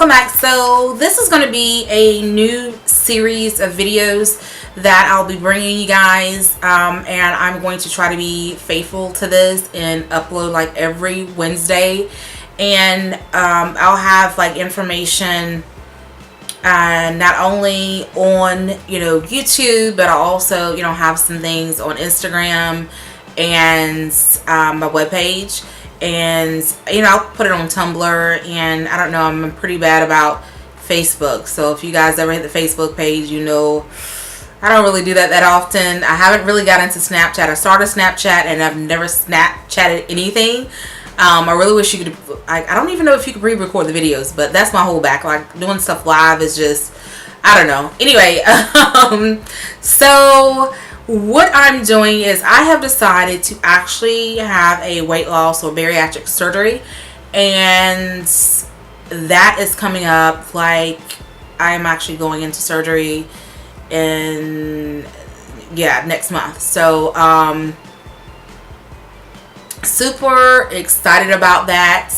welcome back. So this is going to be a new series of videos that I'll be bringing you guys, and I'm going to try to be faithful to this and upload like every Wednesday. And I'll have like information not only on YouTube, but I'll also have some things on Instagram and my webpage. And I'll put it on Tumblr, and I don't know, I'm pretty bad about Facebook, so if you guys ever hit the Facebook page, I don't really do that often. I haven't really got into Snapchat. I started Snapchat and I've never Snapchatted anything. I really wish you could, I don't even know if you could pre-record the videos, but that's my whole back. Like, doing stuff live is just, I don't know. Anyway, so what I'm doing is I have decided to actually have a weight loss or bariatric surgery, and that is coming up. Like, I'm actually going into surgery in next month. So super excited about that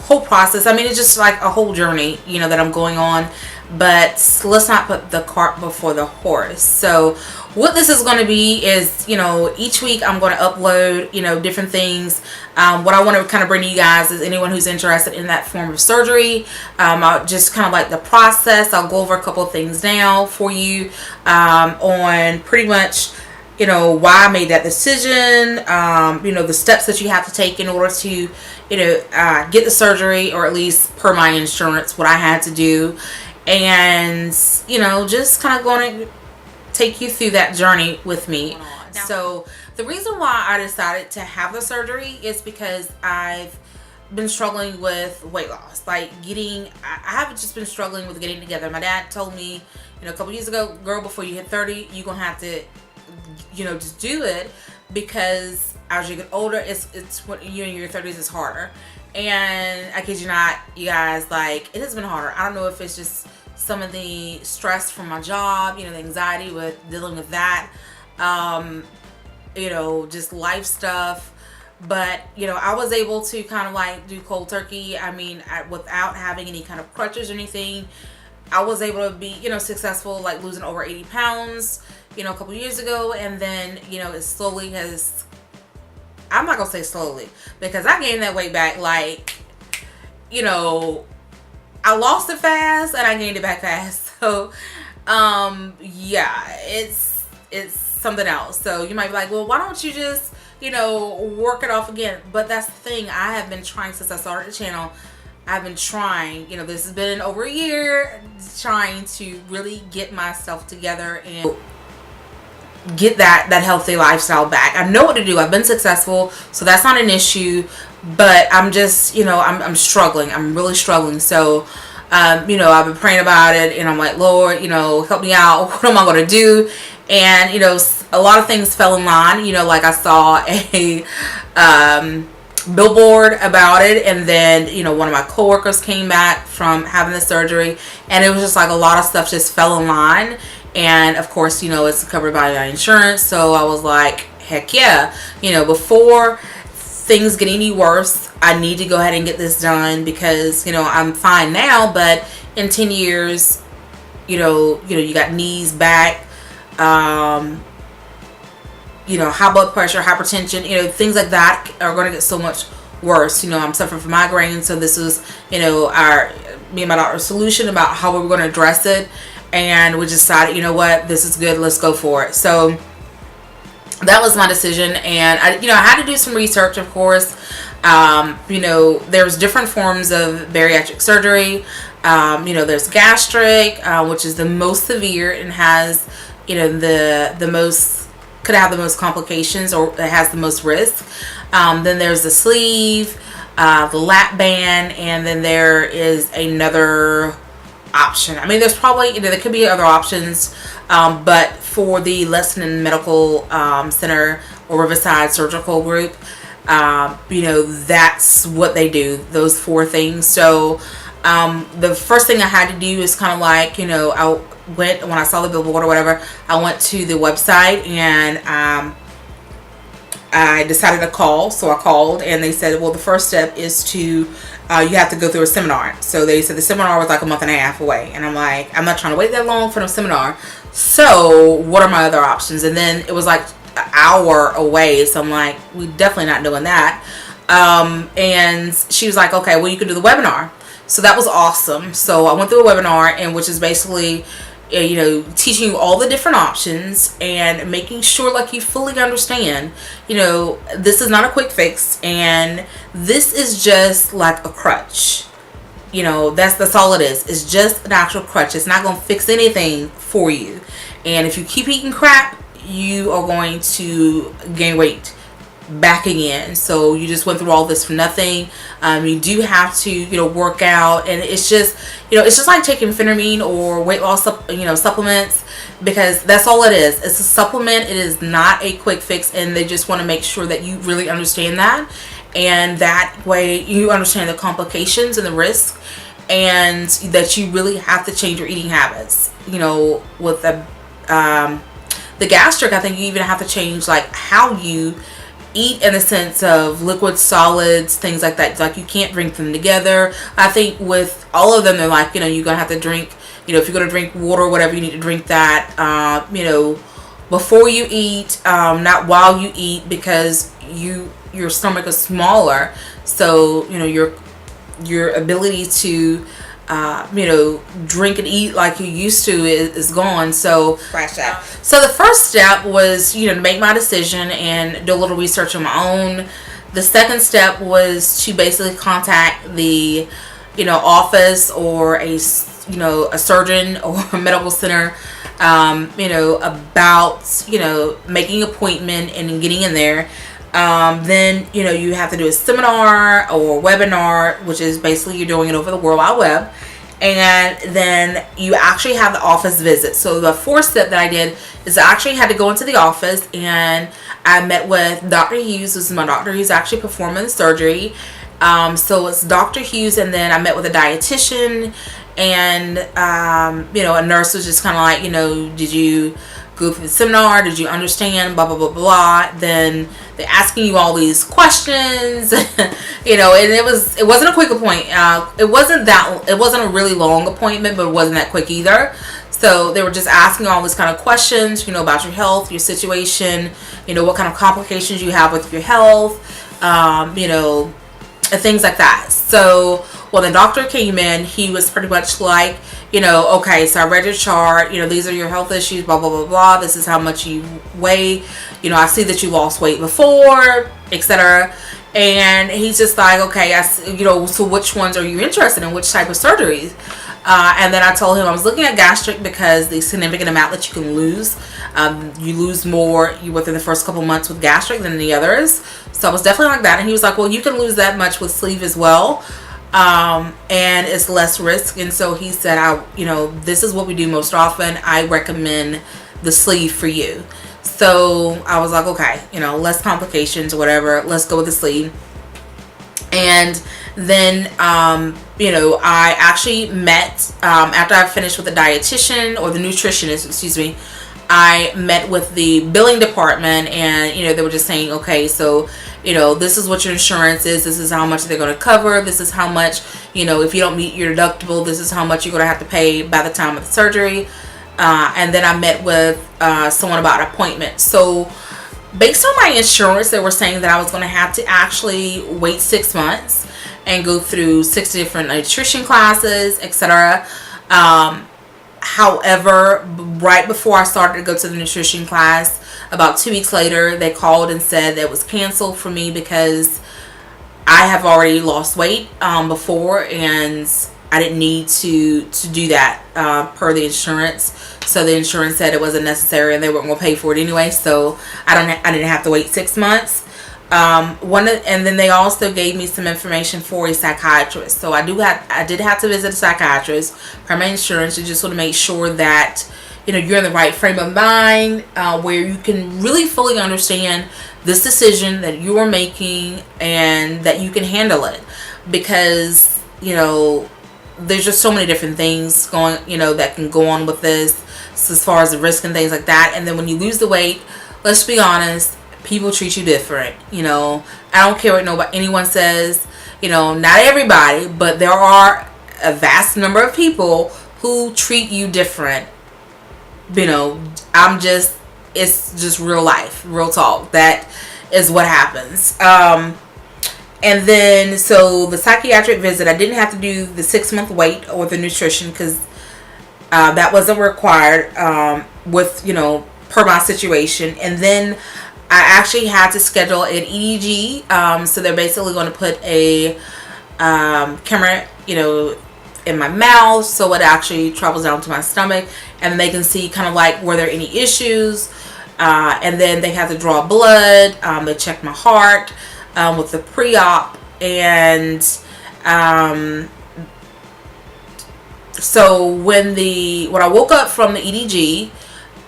whole process. I mean, it's just like a whole journey that I'm going on, but let's not put the cart before the horse. So what this is going to be is, each week I'm going to upload, different things. What I want to kind of bring to you guys is anyone who's interested in that form of surgery. I'll just kind of like the process. I'll go over a couple of things now for you on pretty much, why I made that decision, the steps that you have to take in order to, get the surgery, or at least per my insurance, what I had to do. And just kind of going to take you through that journey with me. So the reason why I decided to have the surgery is because I've been struggling with weight loss. Like, I haven't just been struggling with getting together. My dad told me a couple years ago, girl, before you hit 30, you're gonna have to just do it, because as you get older, it's when you're in your 30s, it's harder. And I kid you not, you guys, like, it has been harder. I don't know if it's just some of the stress from my job, the anxiety with dealing with that, just life stuff. But, I was able to kind of like do cold turkey. I mean, without having any kind of crutches or anything, I was able to be, successful, like losing over 80 pounds, a couple years ago. And then, it slowly has, I'm not going to say slowly, because I gained that weight back, like, I lost it fast and I gained it back fast. So, it's something else. So you might be like, well, why don't you just, work it off again? But that's the thing. I have been trying since I started the channel. I've been trying, this has been over a year, trying to really get myself together and get that healthy lifestyle back. I know what to do. I've been successful, so that's not an issue. But I'm just, I'm struggling. I'm really struggling. So, I've been praying about it, and I'm like, Lord, help me out. What am I going to do? And, a lot of things fell in line. Like I saw a billboard about it, and then, one of my coworkers came back from having the surgery, and it was just like a lot of stuff just fell in line. And of course, it's covered by my insurance. So I was like, heck yeah, before things get any worse, I need to go ahead and get this done, because I'm fine now, but in 10 years, you got knees, back, high blood pressure, hypertension, things like that are going to get so much worse. I'm suffering from migraines, so this was me and my doctor's solution about how we were going to address it. And we decided, what, this is good, let's go for it. So that was my decision. And I had to do some research, of course. There's different forms of bariatric surgery. There's gastric, which is the most severe and has, the most, could have the most complications, or it has the most risk. Then there's the sleeve, the lap band, and then there is another option. I mean, there's probably, there could be other options, but for the Lexington Medical Center or Riverside Surgical Group, that's what they do, those 4 things. So the first thing I had to do is kind of like, I went, when I saw the billboard or whatever, I went to the website, and I decided to call. So I called, and they said, well, the first step is to you have to go through a seminar. So they said the seminar was like a month and a half away. And I'm like, I'm not trying to wait that long for no seminar. So what are my other options? And then it was like an hour away. So I'm like, we definitely not doing that. And she was like, okay, well, you can do the webinar. So that was awesome. So I went through a webinar, and which is basically, you know, teaching you all the different options and making sure like you fully understand, you know, this is not a quick fix, and this is just like a crutch. You know, that's all it is. It's just an actual crutch. It's not going to fix anything for you. And if you keep eating crap, you are going to gain weight back again. So you just went through all this for nothing. You do have to, you know, work out, and it's just, you know, it's just like taking phentermine or weight loss, you know, supplements, because that's all it is. It's a supplement. It is not a quick fix, and they just want to make sure that you really understand that, and that way you understand the complications and the risk, and that you really have to change your eating habits. You know, with the gastric, I think you even have to change like how you eat, in the sense of liquids, solids, things like that. Like you can't drink them together. I think with all of them, they're like, you know, you're gonna have to drink, you know, if you're gonna drink water or whatever, you need to drink that, you know, before you eat, not while you eat, because your stomach is smaller, so you know your ability to you know, drink and eat like you used to is gone. So Scratch that. So the first step was, you know, to make my decision and do a little research on my own. The second step was to basically contact the, you know, office or a, you know, a surgeon or a medical center, you know, about, you know, making an appointment and getting in there. Then, you know, you have to do a seminar or webinar, which is basically you're doing it over the World Wide Web. And then you actually have the office visit. So the fourth step that I did is I actually had to go into the office, and I met with Dr. Hughes. This is my doctor who's actually performing the surgery. So it's Dr. Hughes, and then I met with a dietitian, and, you know, a nurse was just kind of like, you know, did you go through the seminar? Did you understand? Blah, blah, blah, blah. Then they're asking you all these questions, you know, and it wasn't a quick appointment. It wasn't a really long appointment, but it wasn't that quick either. So they were just asking all these kind of questions, you know, about your health, your situation, you know, what kind of complications you have with your health, you know, and things like that. So when the doctor came in, he was pretty much like, you know, okay, so I read your chart, you know, these are your health issues, blah, blah, blah, blah. This is how much you weigh. You know, I see that you lost weight before, etc. And he's just like, okay, you know, so which ones are you interested in? Which type of surgeries? And then I told him I was looking at gastric because the significant amount that you can lose, you lose more within the first couple months with gastric than the others. So I was definitely like that. And he was like, well, you can lose that much with sleeve as well. And it's less risk. And so he said, you know, this is what we do most often. I recommend the sleeve for you. So I was like, okay, you know, less complications or whatever. Let's go with the sleeve. And then, you know, I actually met, after I finished with the dietitian or the nutritionist, excuse me, I met with the billing department, and, you know, they were just saying, okay, so, you know, this is what your insurance is. This is how much they're going to cover. This is how much, you know, if you don't meet your deductible, this is how much you're going to have to pay by the time of the surgery. And then I met with someone about an appointment. So based on my insurance, they were saying that I was going to have to actually wait 6 months and go through 6 different nutrition classes, etc. However, right before I started to go to the nutrition class, about 2 weeks later, they called and said that it was canceled for me because I have already lost weight before, and I didn't need to do that per the insurance. So the insurance said it wasn't necessary, and they weren't going to pay for it anyway. So I didn't have to wait 6 months. And then they also gave me some information for a psychiatrist. So I did have to visit a psychiatrist per my insurance. You just want to make sure that, you know, you're in the right frame of mind, where you can really fully understand this decision that you are making and that you can handle it. Because, you know, there's just so many different things going, you know, that can go on with this, so as far as the risk and things like that. And then when you lose the weight, let's be honest, people treat you different. You know, I don't care what anyone says. You know, not everybody, but there are a vast number of people who treat you different. You know, it's just real life, real talk. That is what happens. And then, so the psychiatric visit, I didn't have to do the 6-month wait or the nutrition because that wasn't required with, you know, per my situation. And then I actually had to schedule an EEG. So they're basically going to put a camera, you know, in my mouth, so it actually travels down to my stomach, and they can see kind of like were there any issues. And then they have to draw blood. They check my heart with the pre-op, and so when I woke up from the EDG,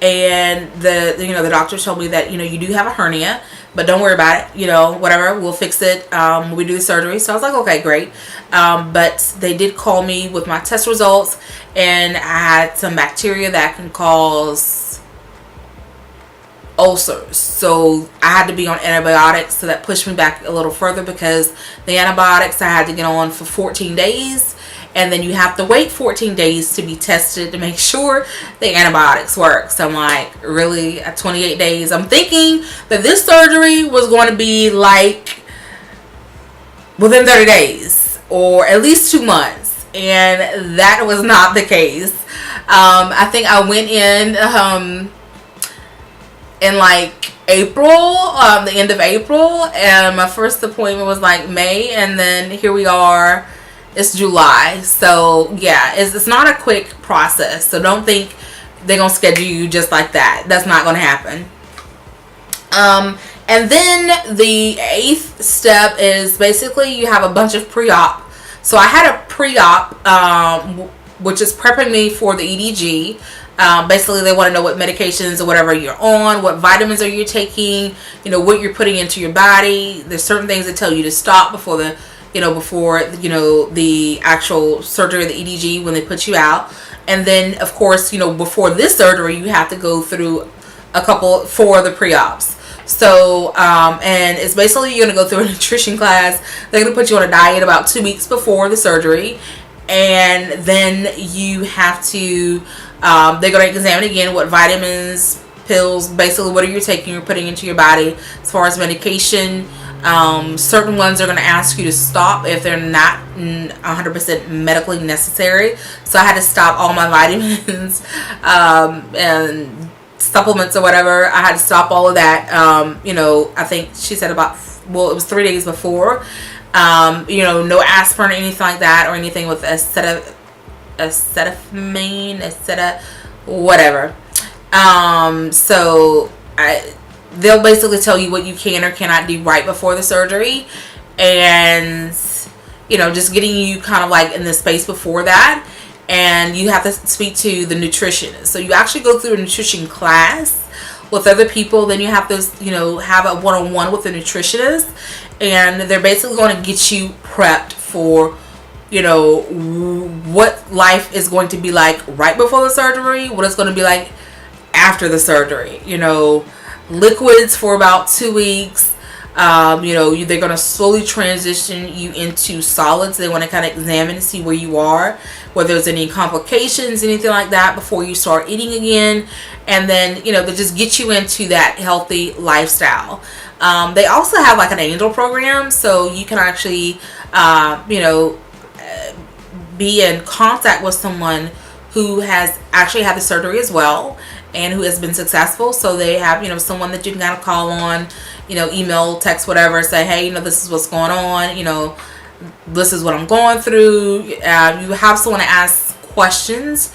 and the doctor told me that, you know, you do have a hernia, but don't worry about it, you know, whatever, we'll fix it when we do the surgery. So I was like, okay, great. But they did call me with my test results, and I had some bacteria that can cause ulcers. So I had to be on antibiotics, so that pushed me back a little further, because the antibiotics I had to get on for 14 days. And then you have to wait 14 days to be tested to make sure the antibiotics work. So I'm like, really? At 28 days? I'm thinking that this surgery was going to be like within 30 days or at least 2 months. And that was not the case. I think I went in like April, the end of April. And my first appointment was like May. And then here we are. It's July. So yeah, it's not a quick process. So don't think they're going to schedule you just like that. That's not going to happen. And then the 8th step is basically you have a bunch of pre-op. So I had a pre-op, which is prepping me for the EDG. Basically they want to know what medications or whatever you're on, what vitamins are you taking, you know, what you're putting into your body. There's certain things that tell you to stop before the actual surgery, the EDG, when they put you out. And then of course, you know, before this surgery you have to go through for the pre-ops. So and it's basically you're going to go through a nutrition class. They're going to put you on a diet about 2 weeks before the surgery, and then you have to they're going to examine again what vitamins, pills, basically what are you taking, you're putting into your body as far as medication. Certain ones are going to ask you to stop if they're not 100% medically necessary. So I had to stop all my vitamins and supplements or whatever. I had to stop all of that. You know, I think she said it was 3 days before. You know, no aspirin or anything like that, or anything with acetaminophen, whatever. So they'll basically tell you what you can or cannot do right before the surgery, and you know, just getting you kind of like in the space before that. And you have to speak to the nutritionist. So you actually go through a nutrition class with other people. Then you have to, you know, have a one-on-one with the nutritionist, and they're basically going to get you prepped for, you know, what life is going to be like right before the surgery, what it's going to be like after the surgery. You know, liquids for about 2 weeks. You know, they're going to slowly transition you into solids. They want to kind of examine and see where you are, whether there's any complications, anything like that, before you start eating again. And then, you know, they just get you into that healthy lifestyle. They also have like an angel program, so you can actually, you know, be in contact with someone who has actually had the surgery as well and who has been successful. So they have, you know, someone that you can kind of call on, you know, email, text, whatever, say, hey, you know, this is what's going on, you know, this is what I'm going through. You have someone to ask questions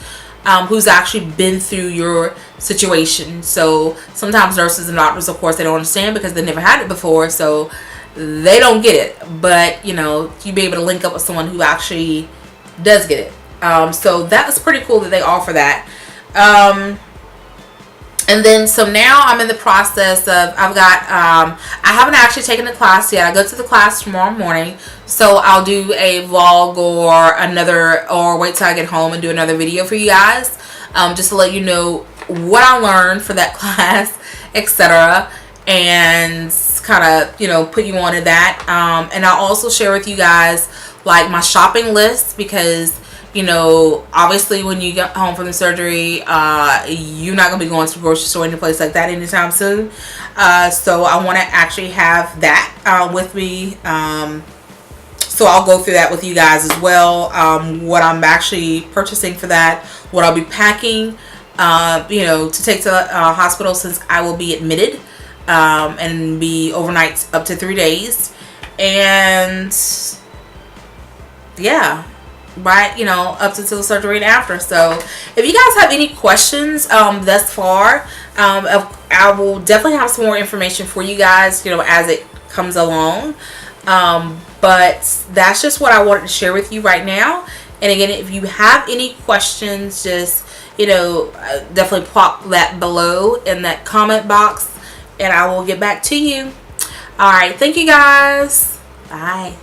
who's actually been through your situation. So sometimes nurses and doctors, of course, they don't understand because they never had it before, so they don't get it. But, you know, you be able to link up with someone who actually does get it. So that's pretty cool that they offer that. And then, so now I'm in the process of, I haven't actually taken the class yet. I go to the class tomorrow morning. So I'll do a vlog or wait till I get home and do another video for you guys. Just to let you know what I learned for that class, etc. And just kind of, you know, put you on to that. And I'll also share with you guys like my shopping list, because you know, obviously when you get home from the surgery, you're not gonna be going to the grocery store or any place like that anytime soon. So I want to actually have that with me. So I'll go through that with you guys as well. What I'm actually purchasing for that, what I'll be packing, you know, to take to the hospital, since I will be admitted and be overnight up to 3 days. And yeah, right, you know, up until the surgery and after. So if you guys have any questions thus far, I will definitely have some more information for you guys, you know, as it comes along. But that's just what I wanted to share with you right now. And again, if you have any questions, just, you know, definitely pop that below in that comment box, and I will get back to you. All right, thank you guys. Bye.